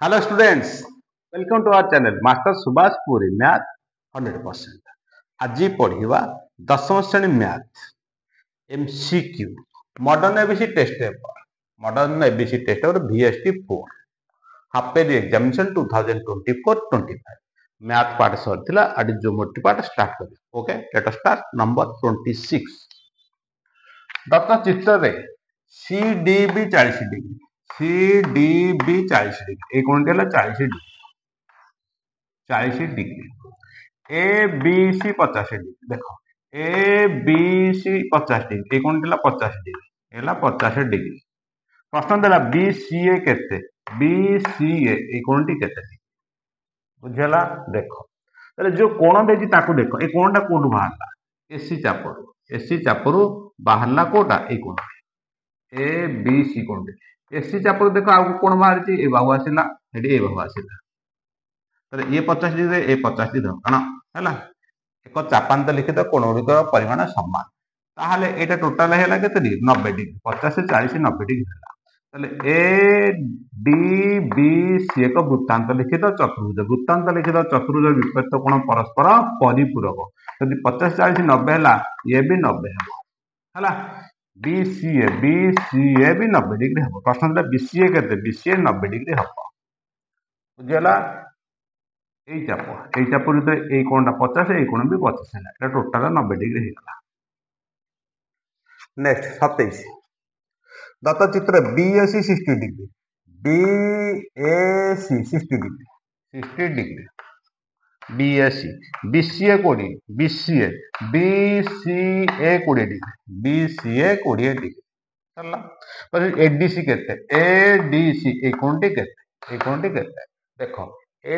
Hello students, welcome to our channel Master Subhash Puri Math 100%. आज पढ़िबा दशम श्रेणी math MCQ modern ABC test paper modern ABC test paper VST 4 half page examination 2024-25 math part सरथिला आडी geometry part start कर okay let us start number 26 दत्त चित्र रे CDB 40 डिग्री CDB 40 डिग्री एक कोण देला 40 डिग्री 40 डिग्री ABC 50 डिग्री देखो ABC 50 डिग्री एक कोण देला 50 डिग्री एला 50 डिग्री प्रश्न देला BCA केते BCA एक कोणटी केते बुझला देखो ताले जो कोण देजी ताकू देखो ए कोणटा कोठु बाहरला AC चापरू बाहरला कोटा ए कोण ABC कोणटे एसी चापर देखो आगु कोण बाहर ए बाहु आसिला एडी ए बाहु आसिला तले ए 50 डिग्री ए 50 डिग्री कना हैला एक चापांत लिखित कोण गुड़िकर परिमाण समान ताहले एटा टोटल हैला केते डिग्री 90 डिग्री 50 से 40 90 डिग्री हैला तले ADBC एक वृत्तांत लिखित चतुर्भुज विपरीत कोण परस्पर परिपूरक यदि 50 40 90 हैला ये भी 90 हैला BCA भी 90 डिग्री हम प्रश्न दिला BCA केते BCA 90 डिग्री हम बुझला ए चाप रे ए कोणटा 50 ए कोण भी 50 हैला एटा टोटल 90 डिग्री हेला नेक्स्ट 27 दत्त चित्र BAC 60 degree BAC 60 degree BAC BCA 20 BCA 20 degree BCA 20 degree चला पर ADC केते ADC ए कोणटी केते देखो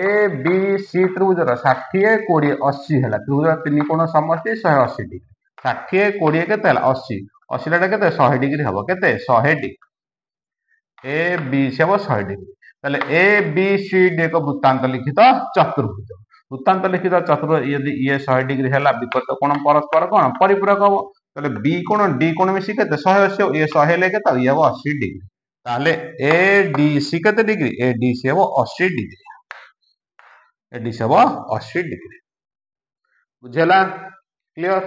ABC त्रिभुजर 60 20 80 हैला त्रिभुजर तीन कोण समष्टि 180 डिग्री 60 20 केते हैला 80 80 टा केते 100 डिग्री हबो केते 100 डिग्री ABC हबो 100 डिग्री ताले ABCD एक वृत्तांत लिखित चतुर्भुज वृत्तांत लिखित चतुर्भुज यदि ये 100 डिग्री हैला विपरीत कोण परस्पर कोण परिपूरक हबो ताले B कोण D कोण मिसी केते 180 ये 100 ले केते ये हबो 80 डिग्री ताले ADC केते डिग्री ADC हबो 80 डिग्री ADC हबो 80 डिग्री बुझला clear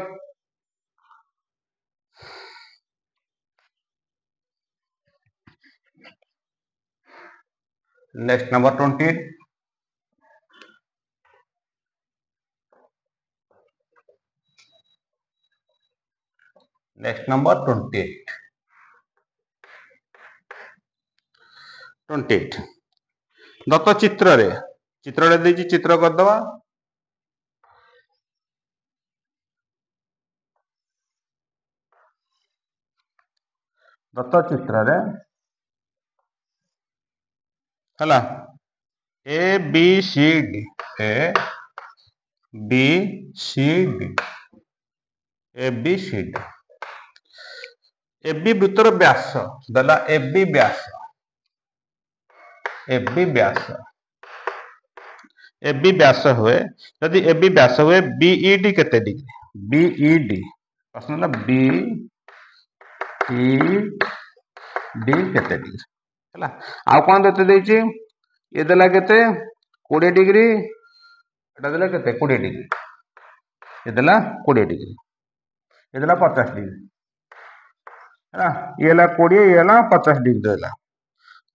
next number 28 next number 28 दत्त चित्र रे देजी चित्र कर दवा दत्त चित्र रे हला ABCD AB वृत्तर व्यास दला AB व्यास हुए यदि AB व्यास हुए BED केते डिग्री BED प्रश्न हला BED केते डिग्री हला आ कोन देते देछि ये देला केते 20 डिग्री एटा देला केते 20 डिग्री ये देला 20 डिग्री ये देला 50 डिग्री हला ये ला 20 ये ला 50 डिग्री देला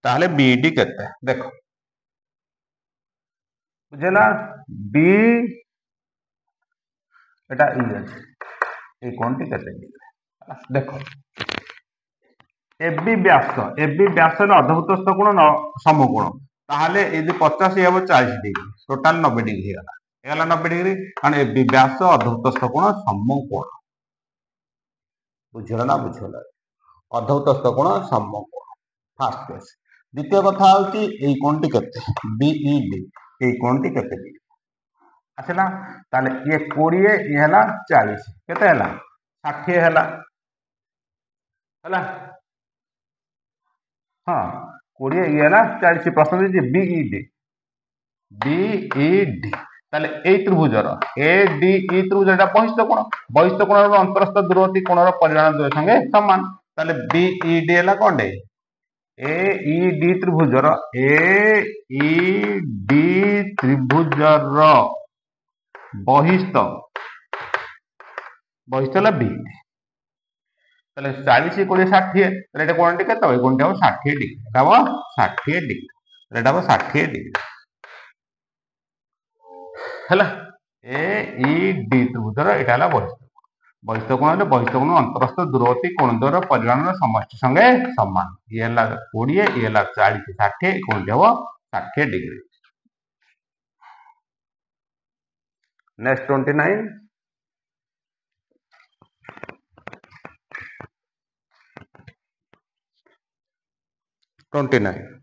ताहले BED केते देखो बुझला B एटा ए कोनटी केते डिग्री देखो AB व्यास रे अर्धवृत्तस्थ कोण समकोण ताहले यदि 50 हे 40 डिग्री टोटल 90 डिग्री हेला 90 डिग्री कारण AB व्यास अर्धवृत्तस्थ कोण समकोण बुझला अर्धवृत्तस्थ कोण समकोण फर्स्ट केस द्वितीय कथा होची ए कोणटी केते BED ए कोणटी केते डिग्री आछला ताले ये 20 ये हला 40 केते हला 60 हला हाँ 20 ये हला 40 प्रश्न दे BED ताले ए त्रिभुजर ADE त्रिभुजटा बहिष्ठ कोणर अंतरस्थ दूरवर्ती कोणर परिमाण द्वय संगे समान ताले BED हला कोंडे ए इ डी त्रिभुजर ए इ डी त्रिभुजर बहिस्थ बहिस्थ बी তাহলে 40 20 60 তাহলে এটা কোণটি কত হবে কোণটি হবে 60 ডিগ্রি এটা হবে 60 ডিগ্রি এটা হবে 60 ডিগ্রি ହେଲା ଏ ଇ ଡି ତ୍ରିଭୁଜର ଏଇଟା ହେଲା ବହିସ୍ଥ ବହିସ୍ଥ କୋଣ ଅନ୍ତରସ୍ଥ ଦୂରବର୍ତ୍ତୀ କୋଣ ଦ୍ୱୟର ପରିମାଣର ସମଷ୍ଟି ସଙ୍ଗେ ସମାନ ଇଏ ହେଲା 20 ଇଏ ହେଲା 40 60 କୋଣଟି ହେବ 60 ଡିଗ୍ରୀ ନେକ୍ସଟ 29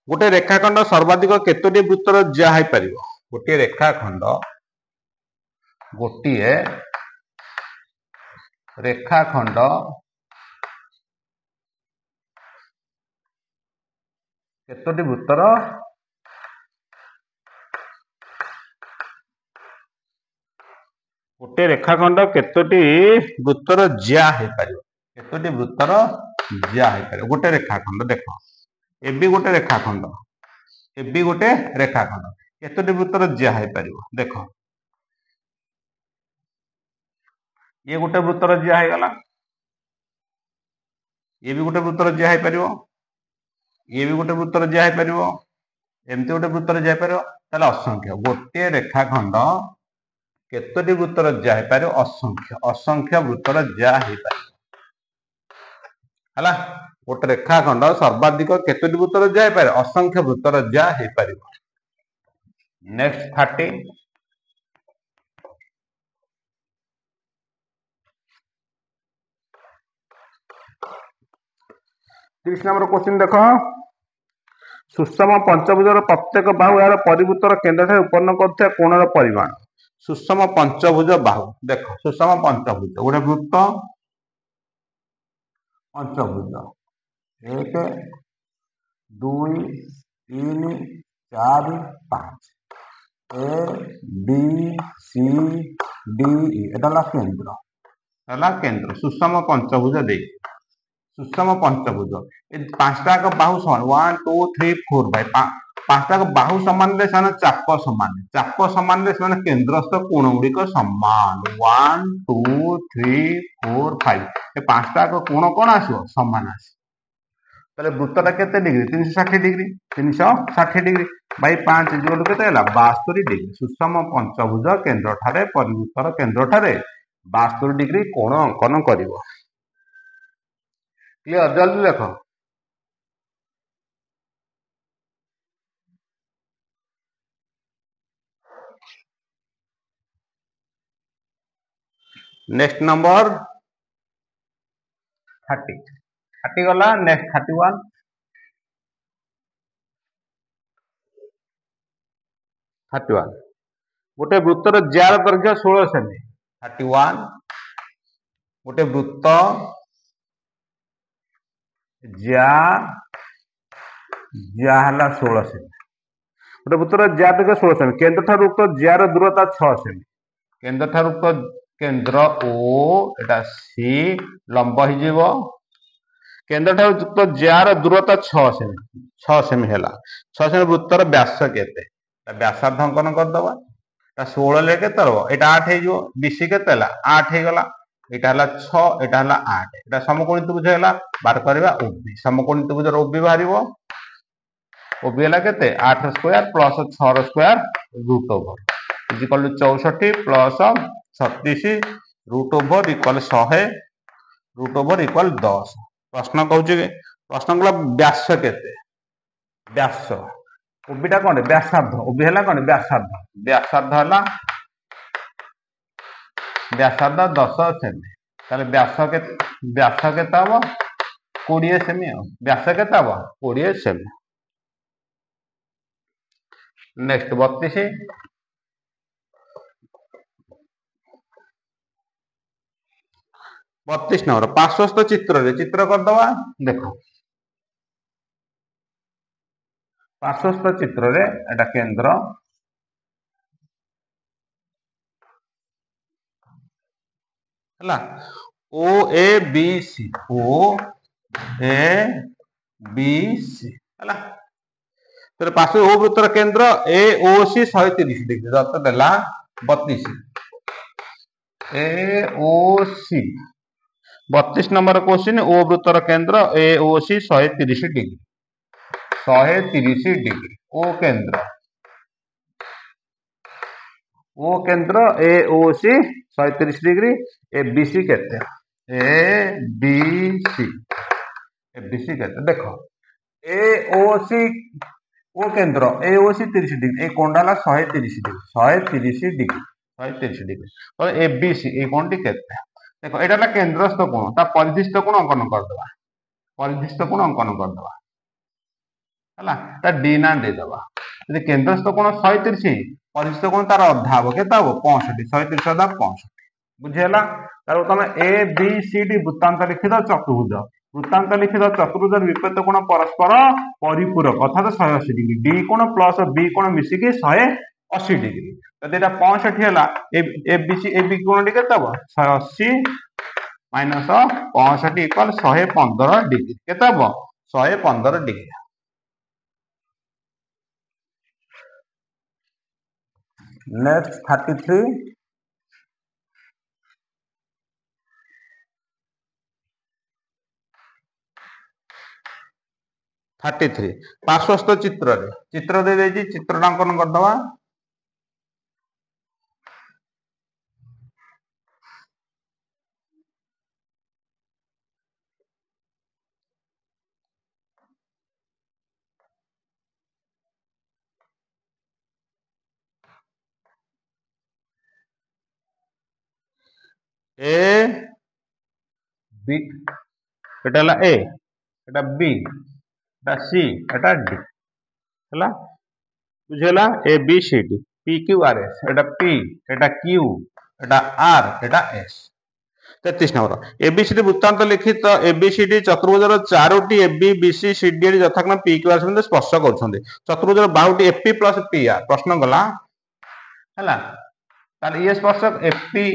गोटे रेखाखंड सर्वाधिक केतोटी वृत्तर ज्या है परिबो गोटे रेखाखंड केतोटी वृत्तर गोटे रेखाखंड केतोटी वृत्तर ज्या है परिबो केतोटी वृत्तर ज्या है परिबो गोटे रेखाखंड देखो ए भी गोटे रेखाखंड केतोटी वृत्तर ज्या है परिबो देखो ये गोटे वृत्तर ज्या है गला ये भी गोटे वृत्तर ज्या है परिबो ये भी गोटे वृत्तर ज्या है परिबो एमती गोटे वृत्तर ज्या है परिबो ताले असंख्य गोटे रेखाखंड केतोटी वृत्तर ज्या है परिबो असंख्य वृत्तर ज्या है परिबो हला गोटे रेखाखंड सर्वाधिक केतोटी वृत्तर ज्या है परिबो असंख्य वृत्तर ज्या है परिबो नेक्स्ट 30 30 नंबर क्वेश्चन देखो सुषम पंचभुजर प्रत्येक बाहु यार परिवृत्तर केंद्र ठारे उत्पन्न करथिया कोणर परिमाण सुषम पंचभुज बाहु देखो सुषम पंचभुज गोटे वृत्त पंचभुज 1 2 3 4 5 ए बी सी डी ई एटा केंद्र सुषम पंचभुज दे सुषम पंचभुज ए पांचटा का बाहु समान 1 2 3 4 भाई पांचटा का बाहु समान रे सन चाप समान रे सन केंद्रस्थ कोण गुडी को समान 1 2 3 4 5 ए पांचटा का कोण कोण आसो समान आसी ताले वृत्तटा केते डिग्री 360 डिग्री बाई 5 इक्वल केते हला 72 डिग्री सुषम पंचभुज केंद्र ठारे परिवृत्तर केंद्र ठारे 72 डिग्री कोण अंकन करिवो क्लियर जल्दी देखो नेक्स्ट नंबर 30 गला नेक्स्ट 31 गोटे वृत्तर ज्यार दैर्घ्य 16 सेमी 31 गोटे वृत्त ज्या हला 16 सेमी गोटे वृत्तर ज्या दैर्घ्य 16 सेमी केंद्र ठार उक्त ज्यार दूरता 6 सेमी केंद्र ठार उक्त केंद्र ओ एटा सी लंब हो जीवो केंद्र ठार उक्त ज्यार दूरता 6 सेमी हैला 6 सेमी वृत्तर व्यास केते व्यासार्ध अंकन कर दबा 16 ले केते रहबो एटा 8 हे जो बीसी केते हला 8 हे गला एटा हला 6 एटा हला 8 एटा समकोणी त्रिभुज हैला बार करबा ओबी समकोणी त्रिभुज ओबी बाहरिबो ओबी हला केते 8 square plus 6 square root over is equal to 64 plus 36 root over equal 100 root over equal 10 प्रश्न कहूचे प्रश्न कला व्यास केते व्यास ओबीटा कोन व्यासार्ध ओबी हला कोन व्यासार्ध हला व्यासार्ध 10 सेमी ताले व्यास केता हबो 20 सेमी व्यास केता हबो 20 सेमी नेक्स्ट 32 नंबर पार्श्वस्थ चित्र कर दवा देखो पार्श्वस्थ चित्र रे एटा केंद्र हला ओ ए बी सी ओ ए बी सी है तो पार्श्व ओ वृत्तर केंद्र ए ओ सी 130 डिग्री अर्थ देला 32 ए ओ सी 32 नंबर क्वेश्चन ओ वृत्तर केंद्र ए ओ सी 130 डिग्री 130 डिग्री ओ केंद्र ए ओ सी 130 डिग्री ए बी सी केते ए बी सी केते देखो ए ओ सी ओ केंद्र ए ओ सी 30 डिग्री ए कोणटा ला 130 डिग्री तो ए बी सी ए कोणटी केते देखो एटा ला केंद्रस्थ कोण ता परिधिस्थ कोण अंकन कर दवा हला ता डी ना दे दवा यदि केंद्रस्थ कोण 130 परिधिस्थ कोण तार अधा हो केता हो 65 130 अधा 65 बुझेला तार तुम ए बी सी डी वृत्तांत लिखि दो चतुर्भुज विपरीत कोण परस्पर परिपूरक अर्थात 180 डिग्री डी कोण प्लस बी कोण मिसिकी 180 डिग्री जदि एटा 65 हैला A B C A B कोण डी केता हो 180 माइनस 65 इक्वल 115 डिग्री केता हो 115 डिग्री नेक्स्ट 33 पार्श्वस्थ चित्र दे देजी चित्रांकन कर दवा A B Etah La A Etah B Etah C Etah D हला बुझेला A B C D P Q R S एटा पी एटा क्यू एटा आर एटा एस 33 नंबर एबीसीडी वृत्तांत लिखित एबीसीडी चतुर्भुजर 4टी एबी बीसी सीडी यथाक्रम पी क्यू आर सहित स्पर्श कर चतुर्भुजर 12टी एफपी प्लस पी आर प्रश्न गला हला ताले ये स्पर्शक एफपी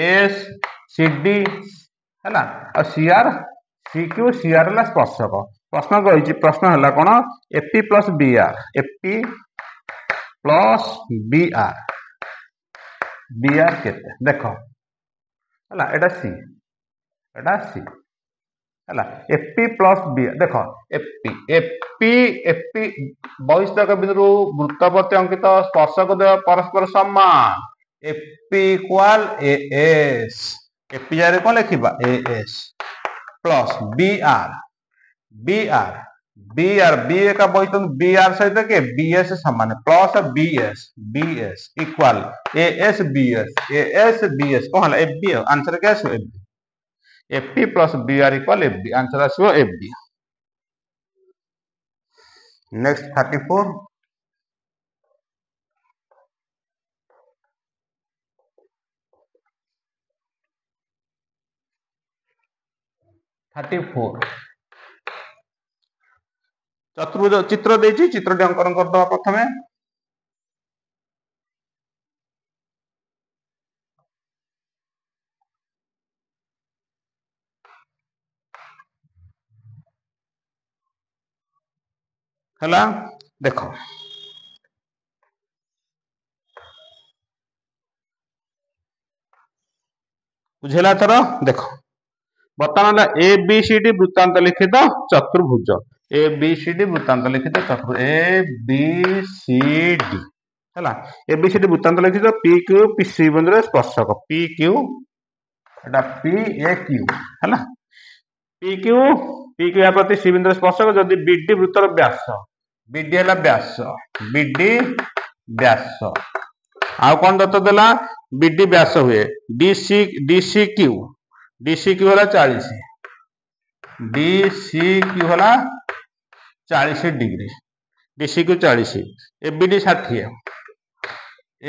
एस सीडी हला और सीआर सीक्यू सीआर ला स्पर्शक प्रश्न कही प्रश्न है कौन एफपी प्लस बीआर केते देख हला एटा सी हला एफपी प्लस बी देख एफपी बहिष्ठक बिंदु वृत्तप्रति अंकित स्पर्शक परस्पर समान एफपी इक्वल एएस एफपी जारे कौन लिखा एएस प्लस बीआर बी का बहिष्ठ बीआर सहित के बीएस समान plus BS equal AS BS कौन है एफबी आंसर क्या आसो FP plus BR equal FB answer आसो एफबी नेक्स्ट 34 चतुर्भुज चित्र देछि चित्रटी अंकन कर दवा प्रथमे हला देखो बुझेला थर देखो बर्तमान ए बी सी डी वृत्तांत लिखित चतुर्भुज ए बी सी डी वृत्तांत लिखित चतुर्भुज ए बी सी डी हला ए बी सी डी वृत्तांत लिखित पी क्यू पी सी बिंदु स्पर्शक P Q Etah P A Q हला पी क्यू या प्रति सी बिंदु स्पर्शक जदि बीडी वृत्तर व्यास बीडी हला व्यास आउ कौन दत्त देला बीडी व्यास हुए डीसी क्यू होला 40 डीसी क्यू होला 40 degree DC Q 40 ABD 60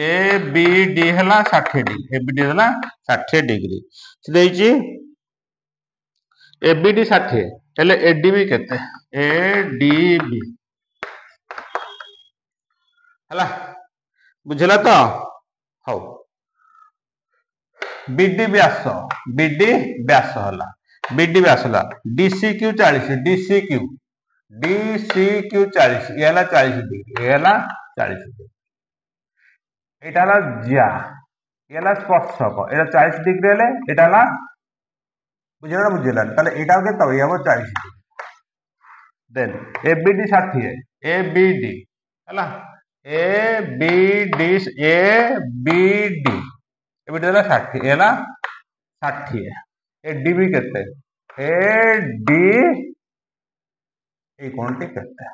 ABD होला 60 डिग्री एबीडी होला 60 डिग्री देछि एबीडी 60 हेले एडीबी केते एडीबी हला बुझला तो हौ बीडी व्यास होला बीडी व्यास होला डीसीक्यू 40 डीसीक्यू 40 ये हला 40 डिग्री ये हला 40 डिग्री एटा हला ज्या ये हला स्पर्शक एटा 40 डिग्री हेले एटा हला बुझला बुझला ताले एटा के तो ये 40 डिग्री देन एबीडी 60 एबीडी हला एबीडी एबीडी एबीडी हला 60 हला 60 एडीबी केते एडी ए कोनटी केते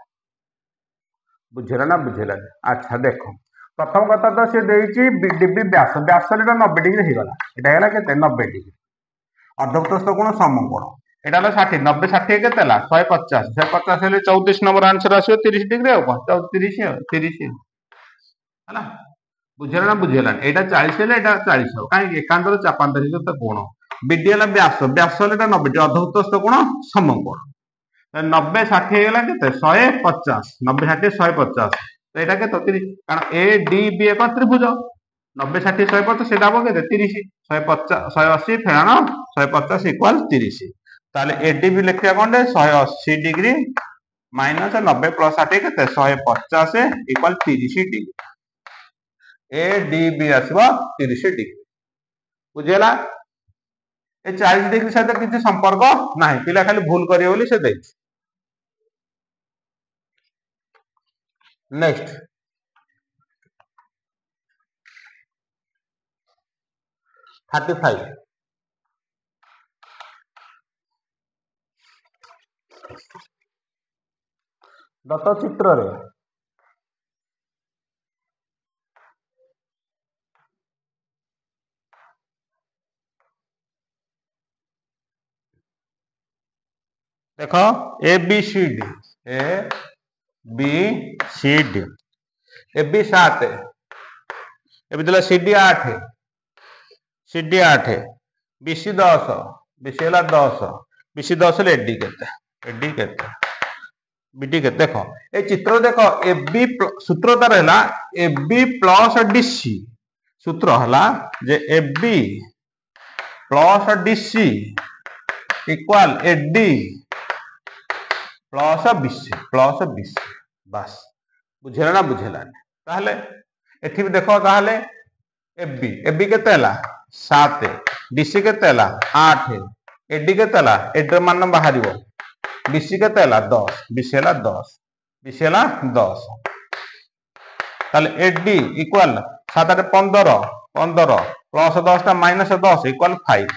बुझला ना बुझला अच्छा देखो प्रथम कथा तो से देइची डीबी व्यास व्यास एटा 90 डिग्री हे गला एटा हला केते 90 डिग्री अर्धवृत्तस्थ कोण समकोण एटा हला 60 90 60 केते हला 150 150 हेले 34 नंबर आंसर आसीओ 30 डिग्री हो 30 हला बुझला ना बुझला एटा 40 हेले एटा 40 हो काहे एकांतर चापांतर तो कोण बीडी हला व्यास व्यास हेले एटा 90 अर्धवृत्तस्थ कोण समकोण 90 60 हे गला केते 150 90 60 150 तो एटा के 30 कारण ए डी बी एक त्रिभुज 90 60 150 सेटा हो केते 30 150 180 फेराण 150 इक्वल 30 ताले एडीबी लिखिया कोंडे 180 डिग्री माइनस 90 प्लस 60 केते 150 इक्वल 30 डिग्री एडीबी आसीबा 30 डिग्री बुझेला ए 40 डिग्री सहित किसी संपर्क नाही पिला खाली भूल करियो बोली से देछि नेक्स्ट 35 दत्त चित्र रे देखो A B C D A B C D A B 7 A B दिला C D 8 C D 8 B C 10 B C हला 10 बी सी 10 ले एडी केते बीडी केते देखो ए चित्र देखो ए बी सूत्र तार हला ए बी प्लस डीसी सूत्र हला जे A B plus DC equal AD plus BC बस बुझेला ना बुझेला ताहले एठी भी देखो ताहले एबी केते हला 7 डीसी केते हला 8 एडी केते हला एडी मान बाहरिबो बीसी केते हला 10 बीसी हला 10 बीसी हला 10 ताहले एडी इक्वल 7 8 15 15 प्लस 10 टा माइनस 10 इक्वल 5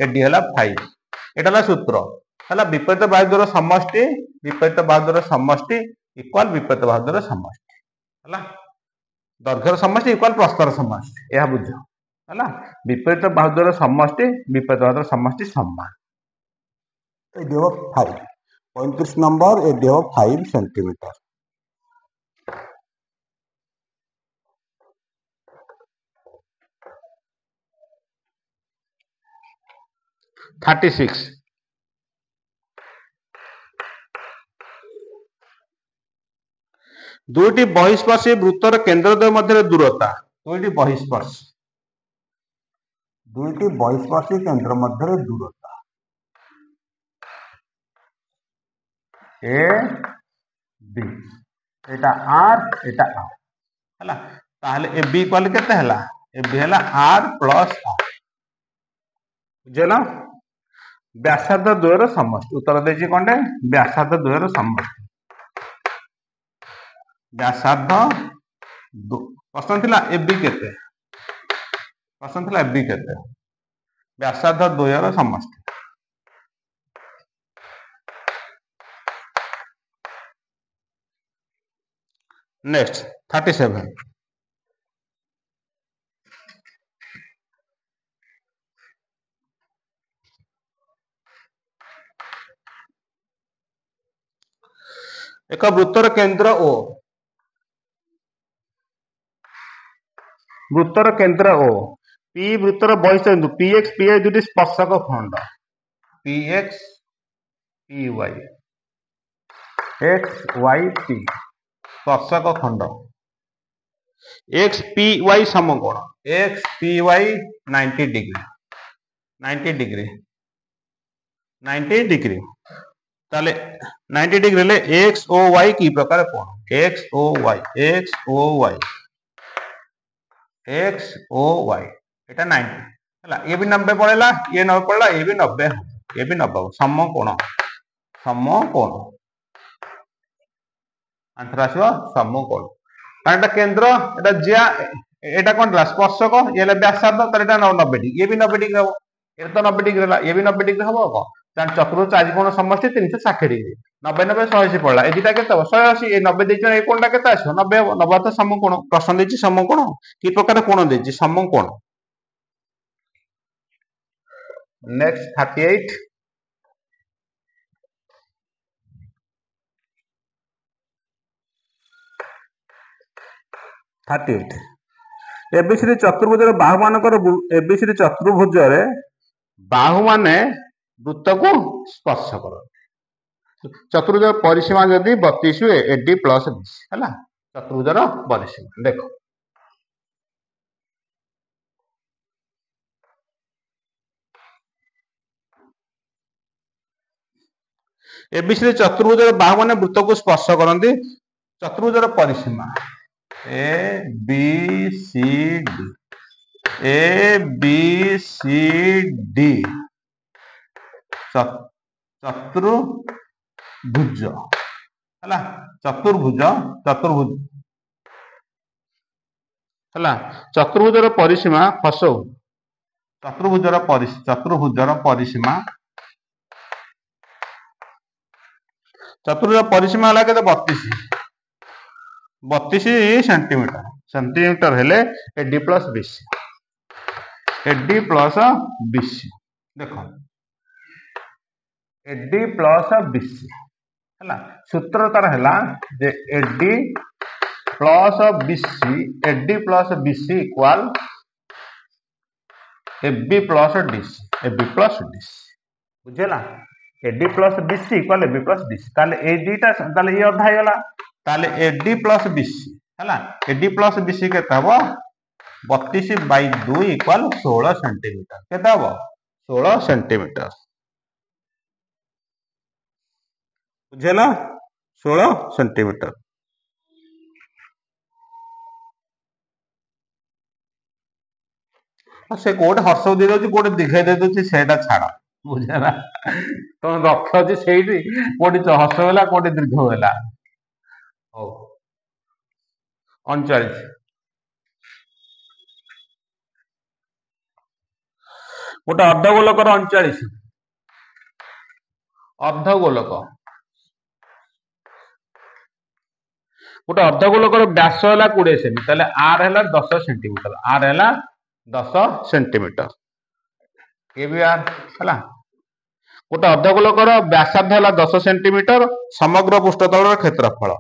एडी हला 5 एटा हला सूत्र हला विपरीत बाहुद्वयर समष्टि इक्वल विपरीत बाहुद्वयर समष्टि हला दर्घ्यर समष्टि इक्वल प्रस्थर समष्टि यह बुझ हला विपरीत बाहुद्वयर समष्टि विपरीत बाहुद्वयर समष्टि समान तो देव 5 35 नंबर ए देव 5 सेंटीमीटर 36 दुईटी बहिस्पर्शी वृत्तर केंद्रद्वय मध्य दूरता दुईटी बहिस्पर्शी केंद्र मध्य दूरता ए बी एटा आर हला ताहले ए बी इक्वल केते हला ए बी हला आर प्लस आर बुझला व्यासार्ध द्वयर समष्टि उत्तर देछि कोंडे व्यासार्ध द्वयर समष्टि व्यासार्ध प्रश्न थिला ए बी केते व्यासार्ध द्वयर समष्टि नेक्स्ट 37 एक वृत्तर केंद्र ओ पी वृत्तर बहिष्ठ पी एक्स पी वाई दुटी स्पर्शक खंड P X P Y X Y P स्पर्शक खंड एक्स पी वाई समकोण X P Y 90 degree 90 degree 90 degree ताले 90 डिग्री ले एक्स ओ वाई की प्रकार कोण X O Y X O Y एटा 90 हला ये भी 90 पड़ेला ये 90 पड़ेला ये भी 90 समकोण आंसर आसो समकोण कारण एटा केंद्र एटा जिया एटा कोन स्पर्शक ये ले व्यासार्ध तर एटा 90 डिग्री ये भी 90 डिग्री हो ये तो 90 डिग्री होला ये भी 90 डिग्री हो को कारण चतुर्भुज चारिकोण समष्टि 360 डिग्री 90 90 180 पड़ला ए दिटा केते 180 ए 90 देजन ए कोणटा केते आसो 90 हो 90 तो समकोण प्रश्न देछि समकोण की प्रकार कोण देछि समकोण नेक्स्ट 38 एबीसी चतुर्भुज बाहु मानकर एबीसी चतुर्भुज बाहु माने वृत्त को स्पर्श कर चतुर्भुज परिसीमा जदि 32 हुए एडी प्लस बीसी है चतुर्भुजर परिसीमा देख एबीसी चतुर्भुज बाहु माने वृत्त को स्पर्श करती चतुर्भुजर परिसीमा ए बी सी डी चतुर्भुज है चतुर्भुज है चतुर्भुजर परिसीमा फसौ चतुर्भुजर परिसीमा चतुर्भुज परिसीमा है केते 32 सेंटीमीटर हेले एडी प्लस बीसी देख एडी प्लस बीसी है सूत्र तार है जे AD plus BC equal AB plus DC बुझेला AD plus BC equal AB plus DC ताले ए दीटा ताले ये अधा गला ताले एडी प्लस बीसी है एडी प्लस बीसी केते हबो 32/2 इक्वाल 16 सेंटीमीटर केते हबो 16 सेंटीमीटर बुझेला 16 सेंटीमीटर से कोड हर्ष दे दउची कोड दिखाई दे दउची सेटा छाड़ बुझेला तो रख अछि सेठी कोडी हर्ष होला कोडी दीर्घ होला ओ 39 गोटे अर्धगोलकर 39 अर्धगोलक गोटे अर्धगोलकर व्यास है 20 सेमी ताले आर है 10 सेंटीमीटर आर है 10 सेंटीमीटर ये भी आर है गोटे अर्धगोलकर व्यासार्ध है 10 सेंटीमीटर समग्र पृष्ठतल क्षेत्रफल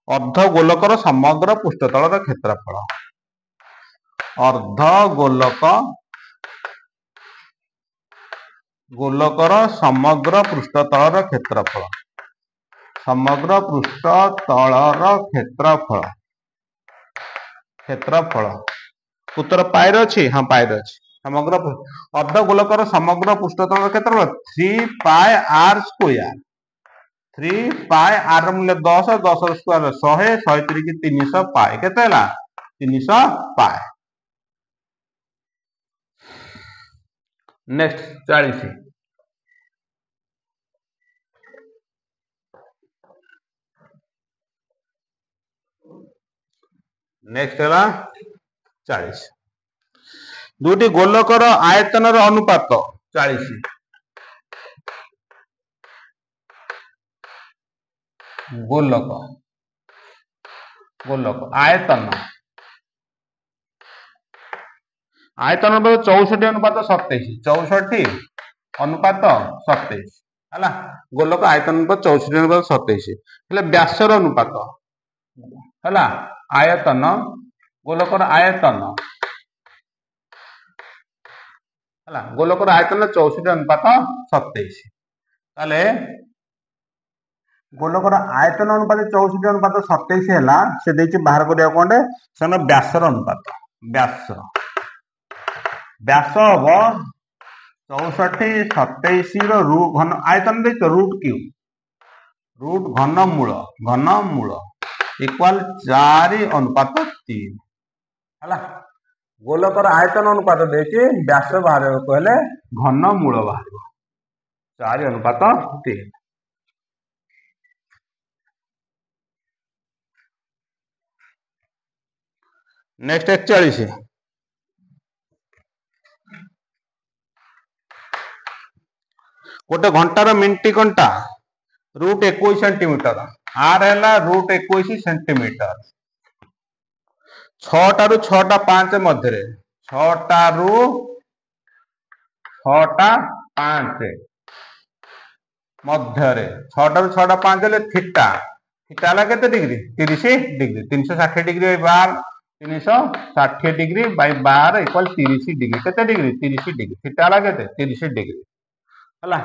अर्धगोलकर समग्र पृष्ठतल क्षेत्रफल गोलकर समग्र पृष्ठतल क्षेत्रफल क्षेत्रफल उत्तर पायर अच्छी हाँ पायर अच्छी समग्र अर्धगोलकर समग्र पृष्ठतल क्षेत्रफल 3 पाई आर स्क्वायर 3 पाई आर मूल्य 10 10 स्क्वायर 100 103 की 300 पाए केते 300 पाए नेक्स्ट 40 नेक्स्ट है 40 दुटी गोलकर आयतनर अनुपात 40 गोलक आयतन 64 अनुपात 27 64 अनुपात 27 है गोलक आयतन अनुपात 64 अनुपात 27 हेले व्यासर अनुपात है आयतन गोलकर आयतन है गोलकर आयतन 64 अनुपात 27 ताले गोलकर आयतन अनुपात 64 अनुपात 27 है से बाहर करिया कोंडे सन व्यासर अनुपात व्यास हम 64 27 घन आयतन देख रूट क्यू रूट घन मूल इक्वाल 4:3 है गोलकर आयतन अनुपात देखिए व्यास बाहर कहले घन मूल बाहर 4:3। नेक्स्ट 41 गोटे घंटार मिनिट घंटा रूट 21 सेंटीमीटर आर है रूट 21 सेंटीमीटर 6टा रू 6टा 5 मध्य 6टा रू 6टा 5 मध्य 6टा रू 6टा 5 हेले थीटा थीटा है केते degree 30 degree 360 degree by 12 360 degree by 12 equal 30 degree केते डिग्री 30 डिग्री थीटा है केते 30 डिग्री है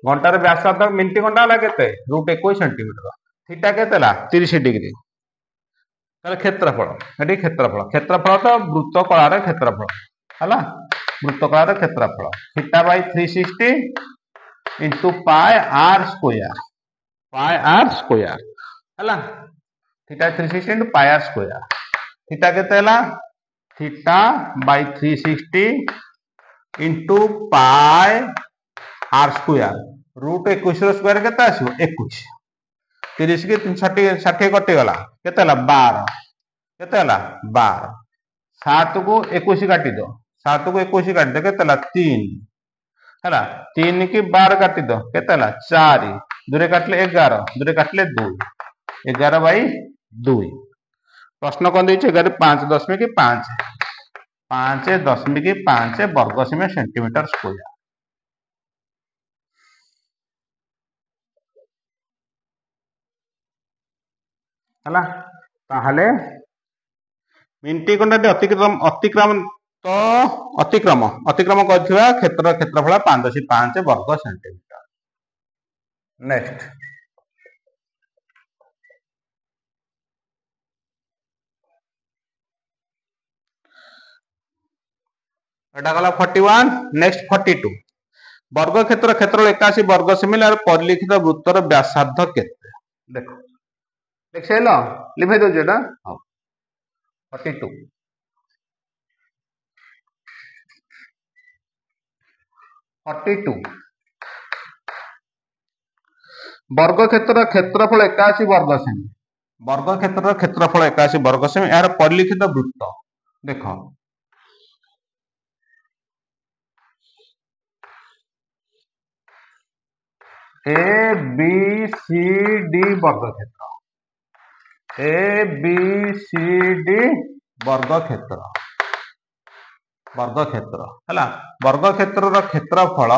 घंटार व्यासार्ध मिनिट घंटा है केते रूट 21 सेंटीमीटर थीटा केते 30 डिग्री क्षेत्रफल ये क्षेत्रफल तो वृत्त कलार क्षेत्रफल है वृत्त कलार क्षेत्रफल theta by 360 into pi R square है theta 360 into pi R square theta केते theta by 360 into pi R square root 21 square केते आसीबो 21 30 की 360 कटिगला केते 12 केते 12 7 को 21 काटी दो 7 को 21 काटी दो केते 3 है 3 की 12 काटी दो केते 4 दूरे काटले 11 दूरे काटले 2 11 बाई 2 प्रश्न कौन देछि 11.5 5.5 वर्ग सेंटीमीटर स्क्वायर है ताहले मिनिट घंटा अतिक्रम तो अतिक्रम करथिबा क्षेत्रफल 5.5 वर्ग सेंटीमीटर। नेक्स्ट एटा गला 41 नेक्स्ट 42 वर्ग क्षेत्रफल 81 वर्ग सेमी और परिलिखित वृत्तर व्यासार्ध केते देखो देख लो लिखे दो जेटा 42 वर्ग क्षेत्रफल 81 वर्ग सेमी वर्ग क्षेत्रफल 81 वर्ग सेमी यार परिलिखित वृत्त देखो ए बी सी डी वर्ग क्षेत्र ए बी सी डी वर्ग क्षेत्र है वर्ग क्षेत्र क्षेत्रफल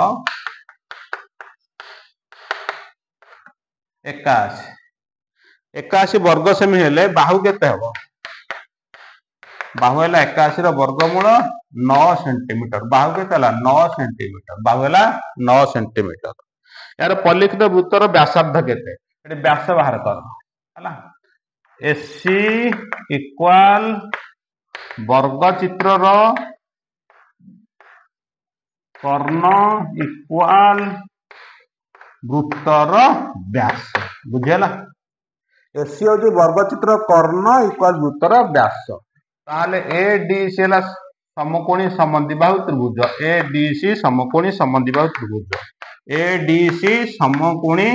81 वर्ग सेमी हेले बाहु केते हबो बाहु है 81 वर्गमूल 9 सेंटीमीटर बाहु के 9 सेंटीमीटर बाहु है 9 सेंटीमीटर यार परिलिखित वृत्तर व्यासार्ध केते व्यास बाहर कर एसी इक्वाल वर्ग चित्र कर्ण इक्वाल वृत्तर व्यास बुझेला एसी हूँ वर्ग चित्र कर्ण इक्वाल वृत्तर व्यास ताले ए डी सी समकोणी समद्विबाहु त्रिभुज ए डी सी समकोणी समद्विबाहु त्रिभुज ए डी सी समकोणी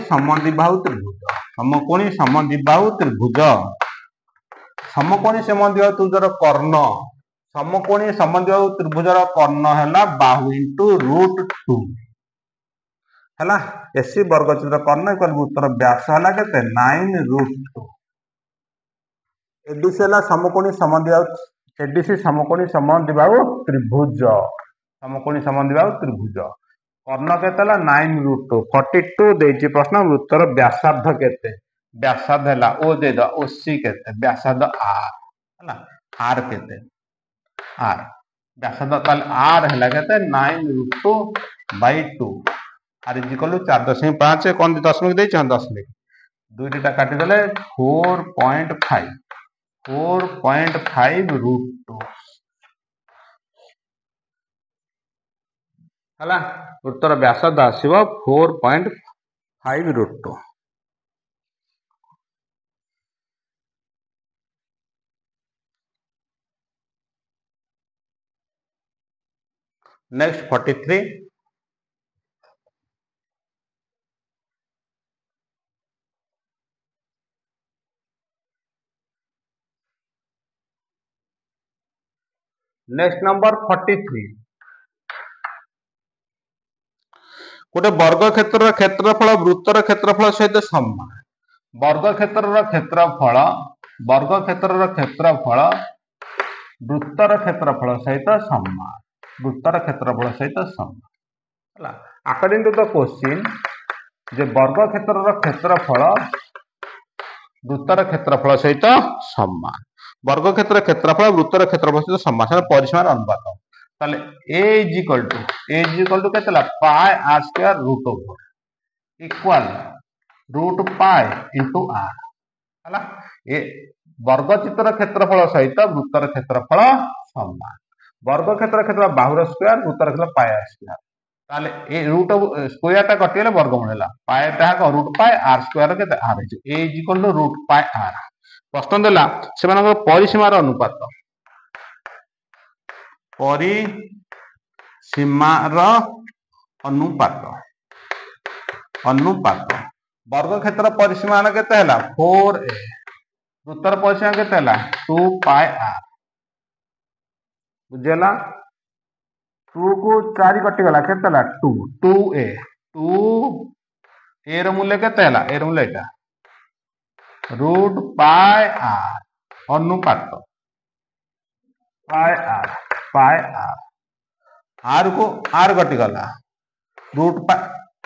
समद्विबाहु त्रिभुज समकोणी समद्विबाहु त्रिभुज त्रिभुजर कर्ण समकोणी समद्विबाहु त्रिभुजर कर्ण है बाहु इंटू रूट 2 है एसी वर्ग चित्र कर्ण इक्वल वृत्तर व्यास है केते 9 रूट 2 एडीसी है समकोणी समद्विबाहु एडीसी समकोणी समद्विबाहु त्रिभुज समकोणी समद्विबाहु त्रिभुज कर्ण केते 9 रूट 2 42 देछि प्रश्न वृत्तर व्यासार्ध केते व्यासार्ध है ओ दे द ओसी केते व्यासार्ध आर है आर केते आर व्यासार्ध ताल आर है केते 9 root 2 by 2 R is equal to 4.5 कौन दशमिक दे 10 दुईटा काटी देले 4.5 रूट 2 है वृत्तर व्यासद आसो 4.5 √2। नेक्स्ट 43। Next number 43। गोटे वर्ग क्षेत्र क्षेत्रफल वृत्तर क्षेत्रफल सहित समान। वर्ग क्षेत्र क्षेत्रफल वृत्तर क्षेत्रफल सहित समान। वृत्तर क्षेत्रफल सहित समान। अकॉर्डिंग टू द क्वेश्चन जे वर्ग क्षेत्र क्षेत्रफल वृत्तर क्षेत्रफल सहित समान। वर्ग क्षेत्र क्षेत्रफल वृत्तर क्षेत्रफल सहित समान परिसीमार अनुपात। ताले a इज इक्वल टू केतला pi r square root over equal root pi into r हला। ए वर्ग चित्र क्षेत्रफल सहित वृत्तर क्षेत्रफल समान। वर्ग क्षेत्र क्षेत्र बाहुर स्क्वायर वृत्तर क्षेत्र पाई r स्क्वायर। ताले ए रूट स्क्वायर टा कटिले वर्गमूल हैला पाई टा को रूट पाई r स्क्वायर के r है a is equal to root pi r। प्रश्न देला सेमानक परिसीमार अनुपात। परिसीमार अनुपात वर्ग क्षेत्र परिसीमा केते हैला 4a वृत्तर परिसीमा केते हैला 2 पाई r। बुझेला 2 को 4 कटि गला केते हैला 2 2a 2a र मूल्य केते हैला a र मूल्य एटा रूट पाई r अनुपात पाई r को r कटि गला रूट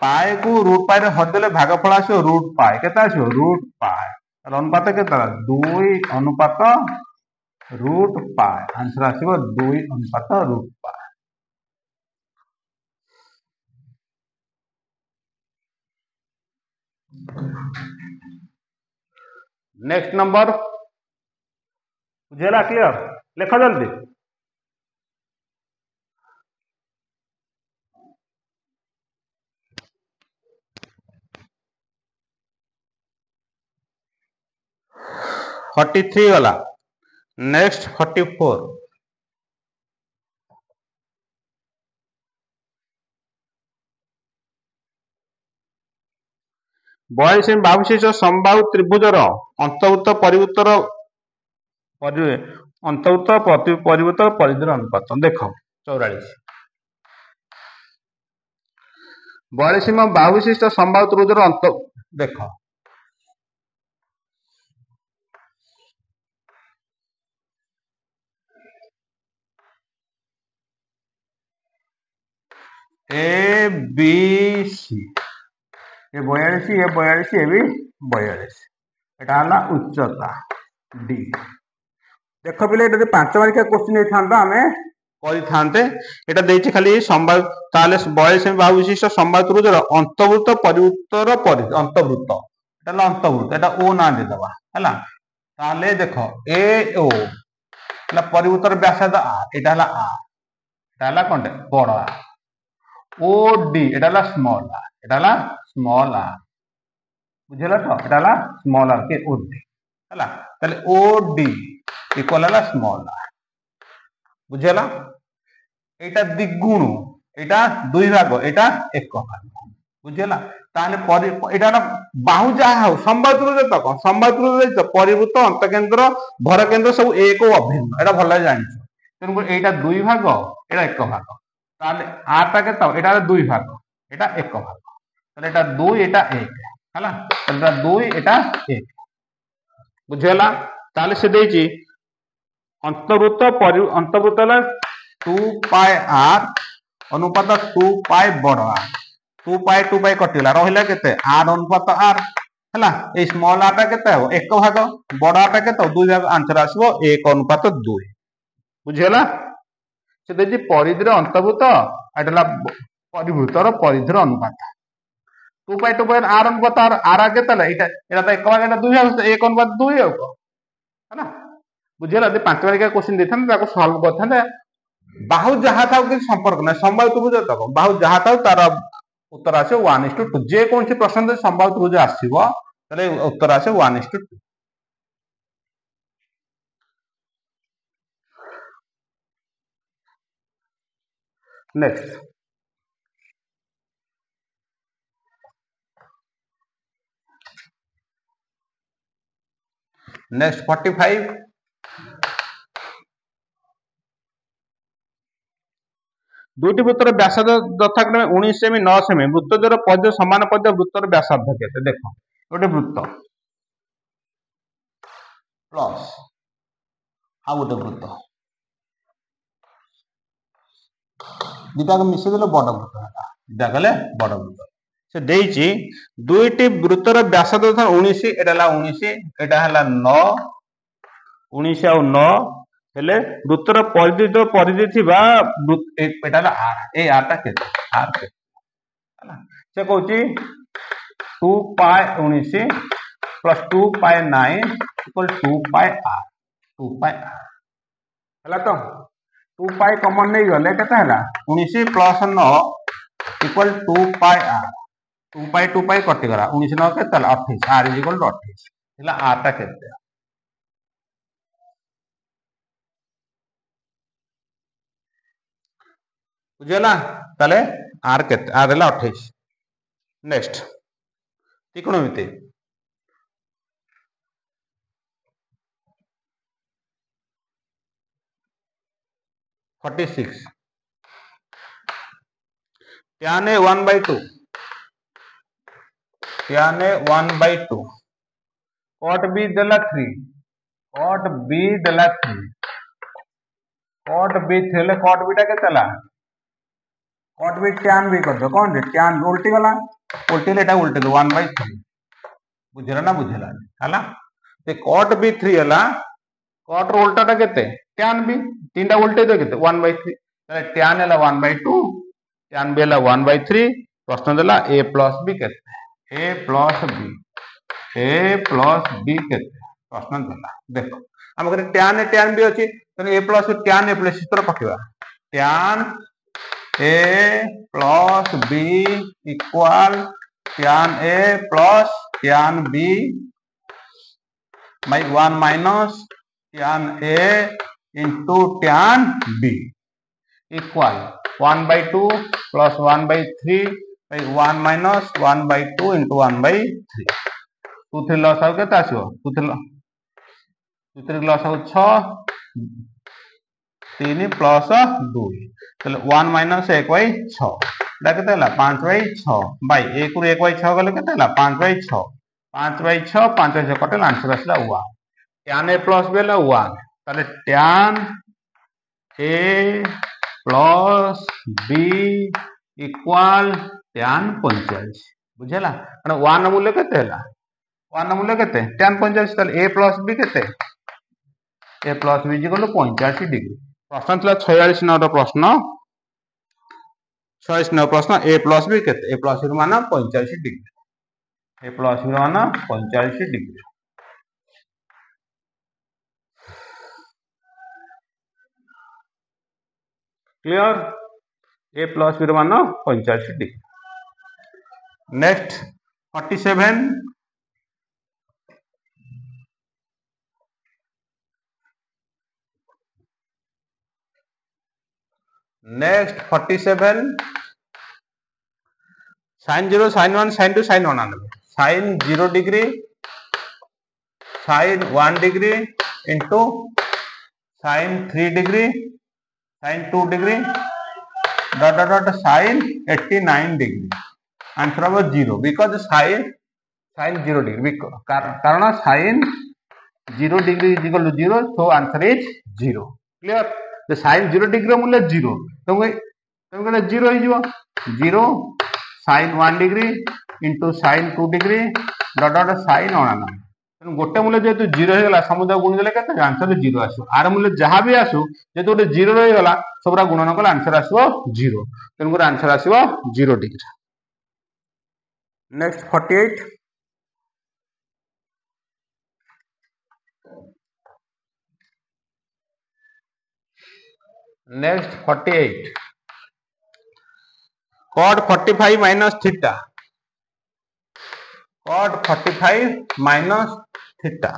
पाई को रूट पाई रे हदेले भागफल आसो रूट पाई केते आसो रूट पाई अनुपात केते 2 अनुपात रूट पाई आंसर आसो 2 अनुपात रूट पाई। नेक्स्ट नंबर बुझेला क्लियर लिख जल्दी। फोर्टी थ्री वाला। नेक्स्ट 44। बयालीस बाबुशिष्ट समबाहु त्रिभुजर अंतर्वृत्त परिवृत्तर परिवृत्तर परिधिर अनुपात देख 44। 42 बाहुविशिष्ट समबाहु त्रिभुजर अंत देख ए बी सी ये 42 ये 42 ये भी 42 एटा हला उच्चता डी। देख पिले एटा 5 मार्किया क्वेश्चन होता आमे करि थांते एटा देछि खाली समबाहु ताले 42 बाहु विशिष्ट समबाहु त्रिभुजर अंतर्वृत्त परिवृत्तर परिधि अंतर्वृत्त एटा हला अंतर्वृत्त एटा ओ ना दे दबा हला। ताले देखो ए ओ हला परिवृत्तर व्यासार्ध आर एटा हला आर एटा हला कोनटे बड़ आर ओ डी एटा हला स्मॉल आर एटा हला स्मॉल आर बुझला तो एटा हला स्मॉल आर के ओ डी हला। ताले ओ डी इक्वल हला स्मॉल आर बुझला। एटा द्विगुण एटा दुई भाग एटा एक भाग बुझला। ताले एटा ना बाहु जा हो समबाहु त्रिभुज तक समबाहु त्रिभुज परिवृत्त अंतकेंद्र भर केंद्र सब एक अभिन्न एटा भल जानिछ तेनु एटा दुई भाग एटा एक भाग। ताले आटा के तो एटा दुई भाग एटा एक भाग ताले एटा दुई एटा एक हला एटा दुई एटा एक बुझला। ताले से देछि अंतर्वृत्त अंतर्वृत्त हला 2 पाई r अनुपात 2 पाई बड़ r 2 पाई कटिला रहिला केते r अनुपात r हला। ए स्मॉल r टा केते हो एक भाग बड़ r टा केते दुई भाग आंसर आसीबो 1 अनुपात 2 बुझला। से देछि परिधिर अंतर्वृत्त एटला परिवृत्तर परिधिर अनुपात 2 पाई r अनुपात r केते एटा एटा तो एक भाग एटा दुई भाग 1 अनुपात 2 हला बुझला। 5 मार्किया क्वेश्चन देथान ताको सॉल्व करथान बाहु जहाँ था कि संपर्क ना संभावित त्रिभुज तक बाहु जहाँ था तार उत्तर आसे 1:2 जे कौन सी प्रश्न संभावित त्रिभुज आसीबो तले उत्तर आसे 1:2 नेक्स्ट नेक्स्ट 45 दुईटी वृत्तर व्यासार्ध यथाक्रमे 19 सेमी 9 सेमी वृत्तजर पद समान पद वृत्तर व्यासार्ध केते देखो गोटे वृत्त प्लस आ गोटे वृत्त दुटा मिसे देले बड़ वृत्त है दुटा गले बड़ वृत्त से देइची दुईटी वृत्तर व्यासार्ध 19 एटा हला 19 एटा हला 9 19 आ 9 हेले वृत्तर परिधि थिबा एटा हला आर ए आर टा केते आर केते हला से कहूची 2 pi 19 plus 2 pi 9 equal 2 pi R 2 pi R हला तो 2 पाई कॉमन नहीं गले केते हला 19 प्लस 9 इक्वल 2 पाई आर 2 पाई कटि गला 19 9 केते हला 28 आर इज इक्वल टू 28 हला आर टा केते बुझला ताले आर केते आर हला 28 next त्रिकोणमिति 46 tan a 1/2 tan a 1/2 cot b देला 3 cot b देला 3 cot b थेले cot b टा केतला cot b tan b कर दो कौन रे tan उल्टी गला उल्टी लेटा उल्टे दो 1/3 बुझला ना बुझला हला ते cot b 3 हला cot रो उल्टा टा केते tan b तीनटा उल्टे दे केते 1/3 ताले tan हला 1/2 tan b हला 1/3 प्रश्न देला a plus b केते a plus b केते प्रश्न देला देखो हम करे tan b अछि तने a plus tan a plus सूत्र पकेबा tan a plus b equal tan a plus tan b by 1 minus tan a into tan b equal 1/2 plus 1/3 by 1 minus 1/2 into 1/3 2 3 loss आउ केते आसीबो 2 3 लॉस आउ 6 3 plus 2 तले 1 minus 1/6 एटा केते हला 5/6 bye 1 रु 1/6 गले केते हला 5/6 5/6 5/6 कटल आंसर आसला 1 tan a plus b हला 1 तले tan a plus b equal tan 45 बुझला माने 1 मूल्य केते हला 1 मूल्य केते tan 45 तले a plus b केते a plus b equal 45 degree प्रश्न थला 46 नंबर प्रश्न 46 नंबर प्रश्न a plus b केते a plus b मान 45 डिग्री a plus b मान 45 degree clear a plus b मान 45 degree next 47 next 47 sin 0 sin 1 sin 2 sin 1 sin 0 degree sin 1 degree into sin 3 degree sin 2 degree dot dot dot sin 89 degree answer अब 0 because sin 0 degree कारण sin 0 degree is equal to 0 so answer is 0 clear the sin 0 degree मूल्य 0 तुम कहले 0 हो जीवो 0 sin 1 degree into sin 2 degree dot dot sin 1 तेणु गोटे मूल्य जेतु 0 हो गला समुदाय गुण देले केते आंसर 0 आसो आर मूल्य जहां भी आसु जेतु गोटे 0 रहि गला सबरा गुणन कले आंसर आसो 0 तेणु कर आंसर आसो 0 degree next 48 next 48 cot 45 minus theta. Cot 45 minus theta.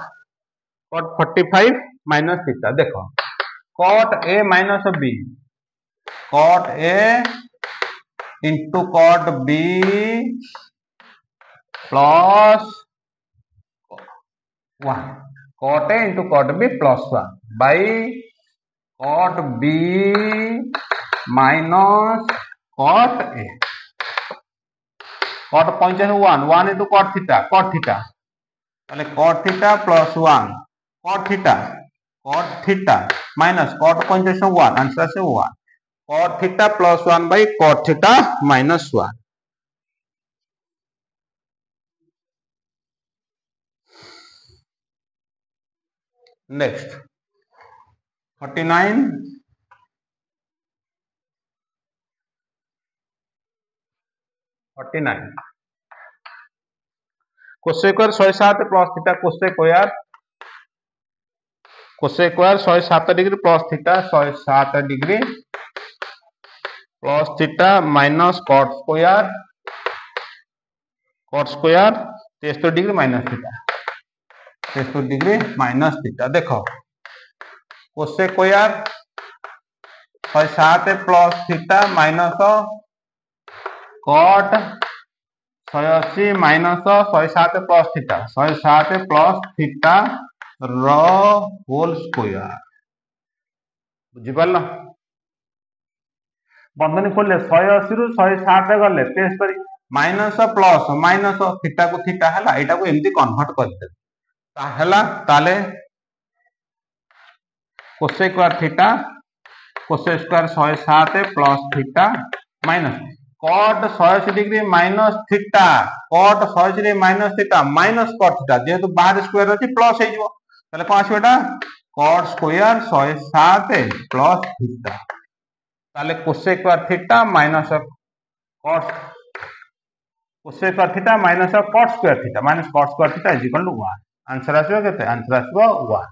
Cot 45 minus theta. देखो cot A minus B. Cot A into cot B plus 1. Cot A into cot B plus 1 by cot B minus cot A. Cot 1 into cot theta তাহলে cot theta plus 1 cot theta minus cot 1 answer আছে 1 cot theta plus 1 by cot theta minus 1 next 49 cosec square 107 plus theta cosec square 107 degree plus theta 107 degree plus theta minus cot square 73 degree minus theta 73 degree minus theta देखो cosec square 107 plus theta minus cot 180 minus 107 plus theta 107 plus theta रो whole square बुझिपाल बंधनी खोलले 180 रु 107 गले 73 minus plus minus theta को theta हला एटा को एमती कन्वर्ट कर दे ताहला ताले cosec square theta cosec square 107 plus theta minus cot 180 degree minus theta cot 180 degree minus theta minus cot theta जेहेतु बाहर स्क्वायर अछि प्लस हे जिवो ताले कोन आसी एटा कॉट स्क्वायर 107 प्लस थीटा ताले cosec square theta minus cot cosec square theta minus cot square theta is equal to 1 answer आसीबो केते answer आसीबो 1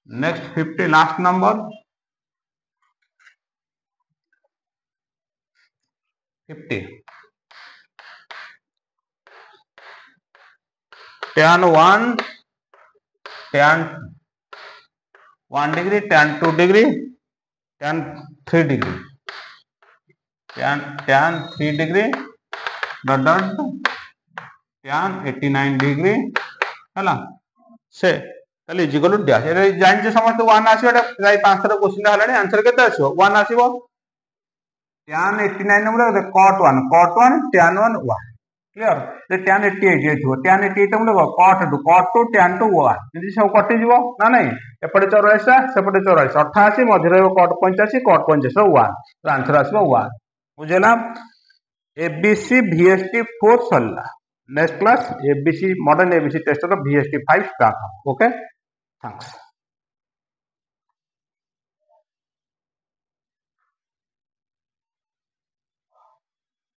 next 50 last number 50 tan 1 degree tan 2 degree tan 3 degree tan 3 degree dot tan 89 degree हला से ताले equal to dash ए जान जे समस्त 1 आसीबो एटा प्राय 5 थरा क्वेश्चन हलानी आंसर केते आसीबो 1 आसीबो tan 89 number cot 1 tan 1 1 clear जे tan 88 जे थो tan 88 हम लोग cot 2 tan 2 1 यदि सब कटि जीवो ना नहीं एपटे 84 सेपटे 84 88 मध्य रहबो cot 85 1 तो आंसर आसीबो 1 बुझेला एबीसी VST 4 सल्ला next class ABC modern ABC test रो VST 5 स्टार्ट ओके थैंक्स